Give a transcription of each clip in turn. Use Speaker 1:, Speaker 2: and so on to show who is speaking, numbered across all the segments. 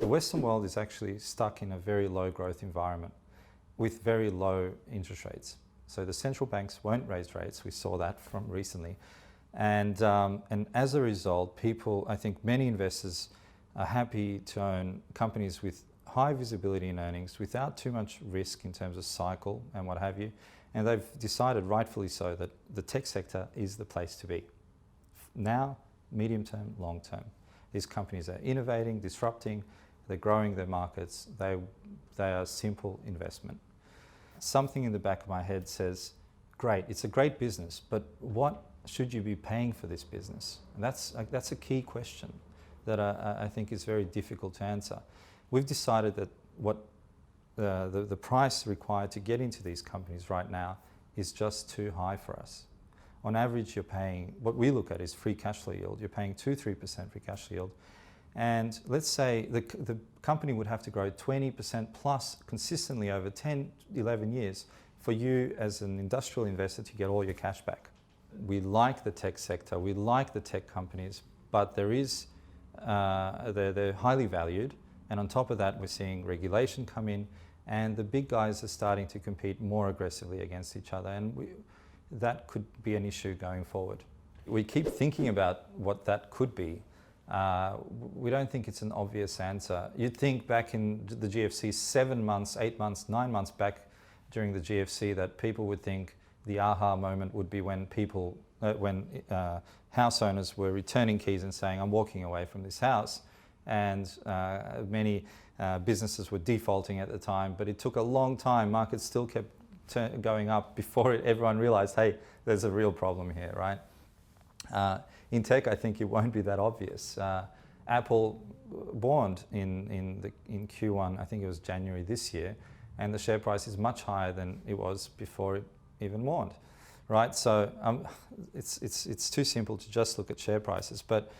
Speaker 1: Western world is actually stuck in a very low growth environment with very low interest rates. So the central banks won't raise rates. We saw that from recently. And as a result, people, I think many investors are happy to own companies with high visibility in earnings without too much risk in terms of cycle and what have you. And they've decided, rightfully so, that the tech sector is the place to be. Now, medium term, long term. These companies are innovating, disrupting, they're growing their markets, they are simple investment. Something in the back of my head says, great, it's a great business, but what should you be paying for this business? And that's a key question that I think is very difficult to answer. We've decided that what the price required to get into these companies right now is just too high for us. On average, you're paying, what we look at is free cash flow yield. You're paying 2-3% free cash flow yield. And let's say the company would have to grow 20% plus consistently over 10, 11 years for you as an industrial investor to get all your cash back. We like the tech sector, we like the tech companies, but they're highly valued. And on top of that, we're seeing regulation come in, and the big guys are starting to compete more aggressively against each other. And that could be an issue going forward. We keep thinking about what that could be. We don't think it's an obvious answer. You'd think back in the GFC, 7 months, 8 months, 9 months back during the GFC, that people would think the aha moment would be when house owners were returning keys and saying, I'm walking away from this house. And many businesses were defaulting at the time, but it took a long time. Markets still kept going up before everyone realized, hey, there's a real problem here, right? In tech, I think it won't be that obvious. Apple warned in Q1, I think it was January this year, and the share price is much higher than it was before it even warned, right? So it's too simple to just look at share prices, but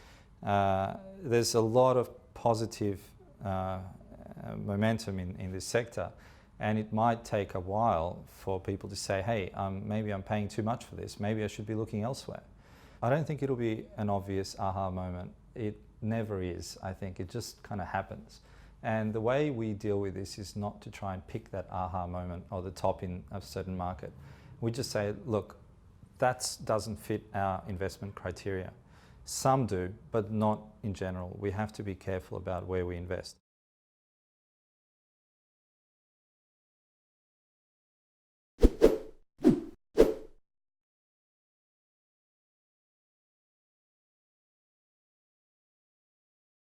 Speaker 1: there's a lot of positive momentum in this sector. And it might take a while for people to say, hey, maybe I'm paying too much for this. Maybe I should be looking elsewhere. I don't think it'll be an obvious aha moment. It never is, I think. It just kind of happens. And the way we deal with this is not to try and pick that aha moment or the top in a certain market. We just say, look, that doesn't fit our investment criteria. Some do, but not in general. We have to be careful about where we invest.